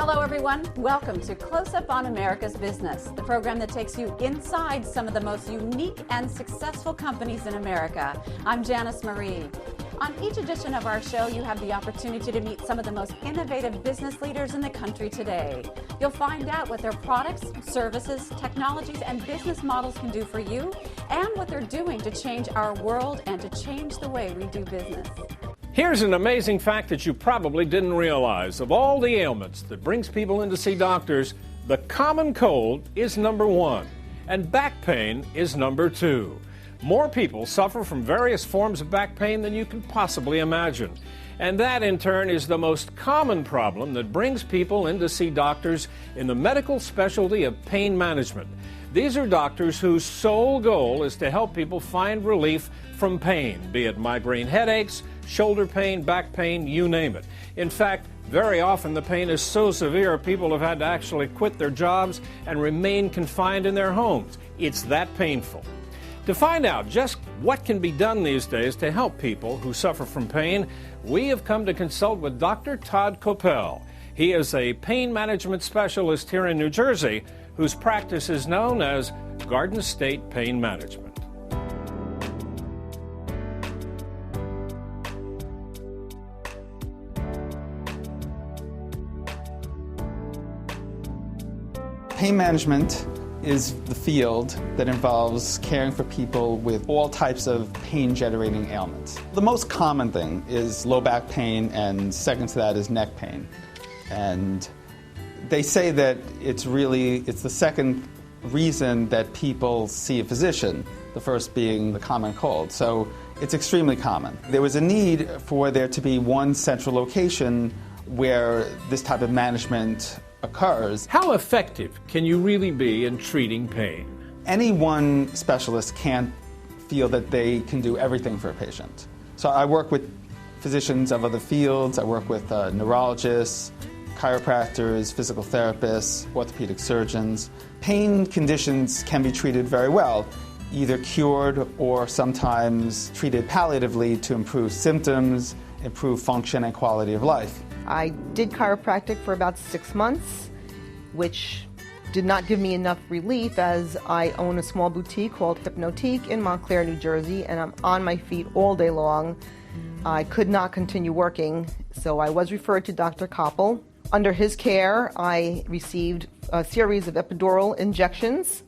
Hello, everyone. Welcome to Close Up on America's Business, the program that takes you inside some of the most unique and successful companies in America. I'm Janice Marie. On each edition of our show, you have the opportunity to meet some of the most innovative business leaders in the country today. You'll find out what their products, services, technologies, and business models can do for you, and what they're doing to change our world and to change the way we do business. Here's an amazing fact that you probably didn't realize. Of all the ailments that brings people in to see doctors, the common cold is number one, and back pain is number two. More people suffer from various forms of back pain than you can possibly imagine. And that, in turn, is the most common problem that brings people in to see doctors in the medical specialty of pain management. These are doctors whose sole goal is to help people find relief from pain, be it migraine headaches, shoulder pain, back pain, you name it. In fact, very often the pain is so severe people have had to actually quit their jobs and remain confined in their homes. It's that painful. To find out just what can be done these days to help people who suffer from pain, we have come to consult with Dr. Todd Koppel. He is a pain management specialist here in New Jersey whose practice is known as Garden State Pain Management. Pain management is the field that involves caring for people with all types of pain-generating ailments. The most common thing is low back pain, and second to that is neck pain. And they say that it's the second reason that people see a physician, the first being the common cold. So it's extremely common. There was a need for there to be one central location where this type of management occurs. How effective can you really be in treating pain? Any one specialist can't feel that they can do everything for a patient. So I work with physicians of other fields. I work with neurologists, chiropractors, physical therapists, orthopedic surgeons. Pain conditions can be treated very well, either cured or sometimes treated palliatively to improve symptoms, improve function and quality of life. I did chiropractic for about 6 months, which did not give me enough relief, as I own a small boutique called Hypnotique in Montclair, New Jersey, and I'm on my feet all day long. I could not continue working, so I was referred to Dr. Koppel. Under his care, I received a series of epidural injections,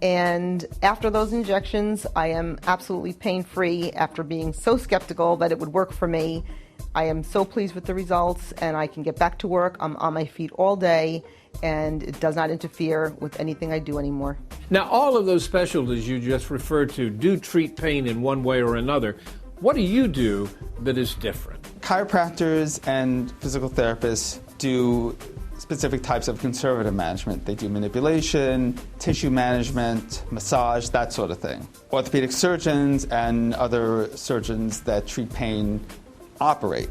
and after those injections, I am absolutely pain-free after being so skeptical that it would work for me. I am so pleased with the results, and I can get back to work. I'm on my feet all day, and it does not interfere with anything I do anymore. Now, all of those specialties you just referred to do treat pain in one way or another. What do you do that is different? Chiropractors and physical therapists do specific types of conservative management. They do manipulation, tissue management, massage, that sort of thing. Orthopedic surgeons and other surgeons that treat pain operate,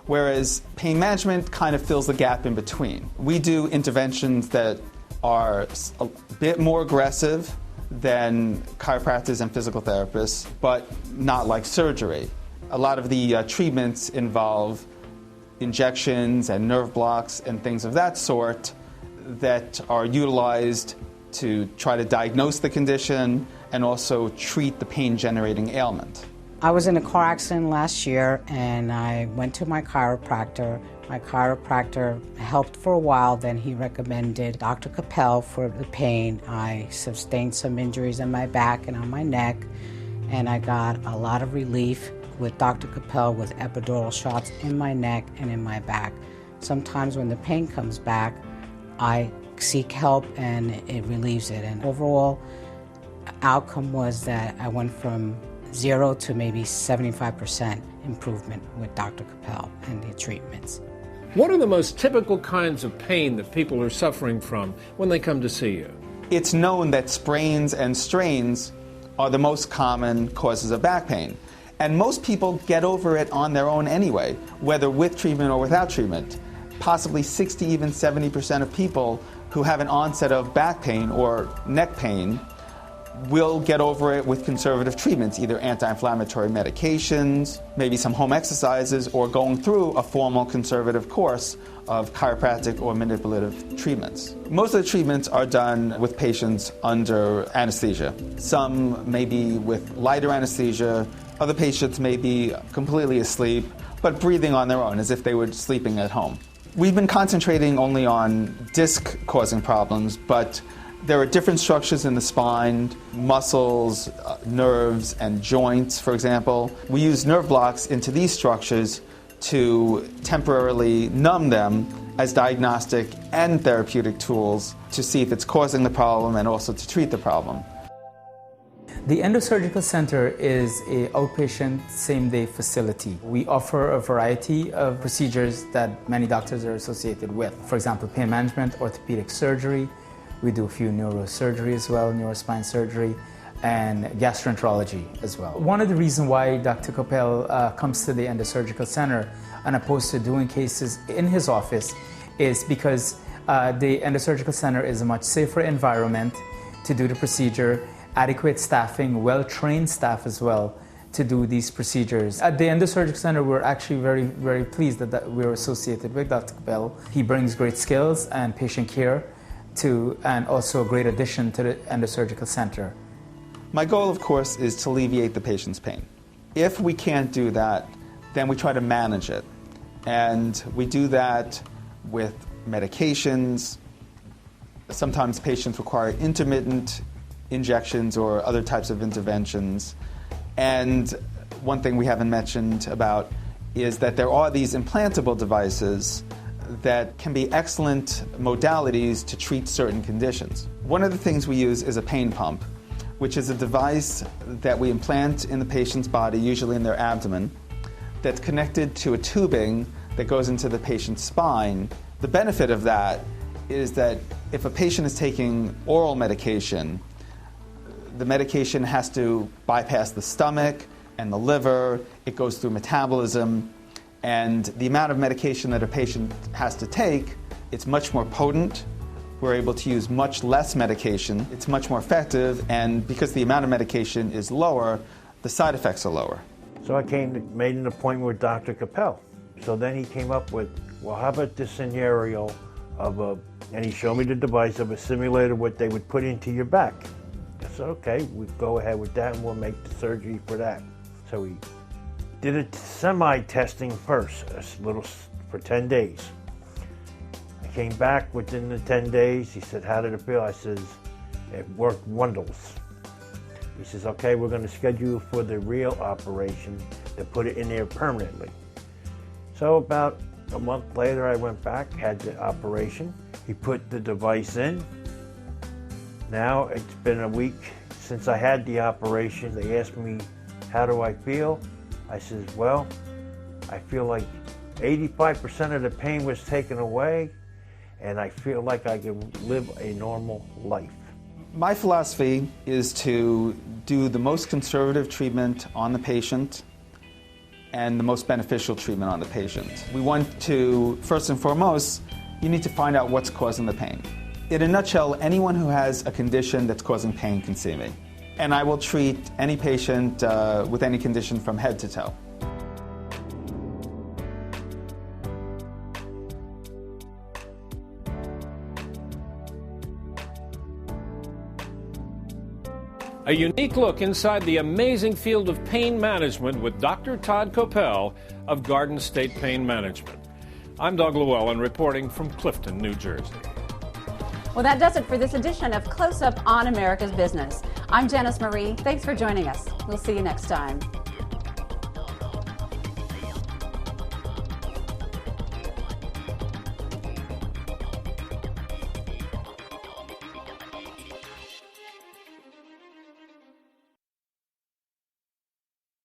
whereas pain management kind of fills the gap in between. We do interventions that are a bit more aggressive than chiropractors and physical therapists, but not like surgery. A lot of the treatments involve injections and nerve blocks and things of that sort that are utilized to try to diagnose the condition and also treat the pain-generating ailment. I was in a car accident last year, and I went to my chiropractor. My chiropractor helped for a while, then he recommended Dr. Koppel for the pain. I sustained some injuries in my back and on my neck, and I got a lot of relief with Dr. Koppel with epidural shots in my neck and in my back. Sometimes when the pain comes back, I seek help and it relieves it. And overall outcome was that I went from 0 to maybe 75% improvement with Dr. Koppel and the treatments. What are the most typical kinds of pain that people are suffering from when they come to see you? It's known that sprains and strains are the most common causes of back pain. And most people get over it on their own anyway, whether with treatment or without treatment. Possibly 60, even 70% of people who have an onset of back pain or neck pain We'll get over it with conservative treatments, either anti-inflammatory medications, maybe some home exercises, or going through a formal conservative course of chiropractic or manipulative treatments. Most of the treatments are done with patients under anesthesia. Some may be with lighter anesthesia, other patients may be completely asleep, but breathing on their own as if they were sleeping at home. We've been concentrating only on disc-causing problems, but there are different structures in the spine, muscles, nerves, and joints, for example. We use nerve blocks into these structures to temporarily numb them as diagnostic and therapeutic tools to see if it's causing the problem and also to treat the problem. The Endosurgical Center is an outpatient same-day facility. We offer a variety of procedures that many doctors are associated with. For example, pain management, orthopedic surgery. We do a few neurosurgery as well, neurospine surgery, and gastroenterology as well. One of the reasons why Dr. Coppell comes to the Endosurgical Center and opposed to doing cases in his office is because the Endosurgical Center is a much safer environment to do the procedure, adequate staffing, well-trained staff as well to do these procedures. At the Endosurgical Center, we're actually very, very pleased that we're associated with Dr. Coppell. He brings great skills and patient care and also a great addition to the Endosurgical Center. My goal, of course, is to alleviate the patient's pain. If we can't do that, then we try to manage it. And we do that with medications. Sometimes patients require intermittent injections or other types of interventions. And one thing we haven't mentioned about is that there are these implantable devices that can be excellent modalities to treat certain conditions. One of the things we use is a pain pump, which is a device that we implant in the patient's body, usually in their abdomen, that's connected to a tubing that goes into the patient's spine. The benefit of that is that if a patient is taking oral medication, the medication has to bypass the stomach and the liver, it goes through metabolism, and the amount of medication that a patient has to take, it's much more potent. We're able to use much less medication. It's much more effective, and because the amount of medication is lower, the side effects are lower. So I made an appointment with Dr. Coppell. So then he came up with, well, how about this scenario and he showed me the device of a simulator, what they would put into your back. I said, okay, we go ahead with that and we'll make the surgery for that. So we did a semi-testing first, for 10 days. I came back within the 10 days. He said, how did it feel? I says, it worked wonders. He says, okay, we're going to schedule you for the real operation to put it in there permanently. So about a month later, I went back, had the operation. He put the device in. Now it's been a week since I had the operation. They asked me, how do I feel? I says, well, I feel like 85% of the pain was taken away, and I feel like I can live a normal life. My philosophy is to do the most conservative treatment on the patient and the most beneficial treatment on the patient. We want to, first and foremost, you need to find out what's causing the pain. In a nutshell, anyone who has a condition that's causing pain can see me. And I will treat any patient with any condition from head to toe. A unique look inside the amazing field of pain management with Dr. Todd Coppell of Garden State Pain Management. I'm Doug Llewellyn reporting from Clifton, New Jersey. Well, that does it for this edition of Close Up on America's Business. I'm Janice Marie. Thanks for joining us. We'll see you next time.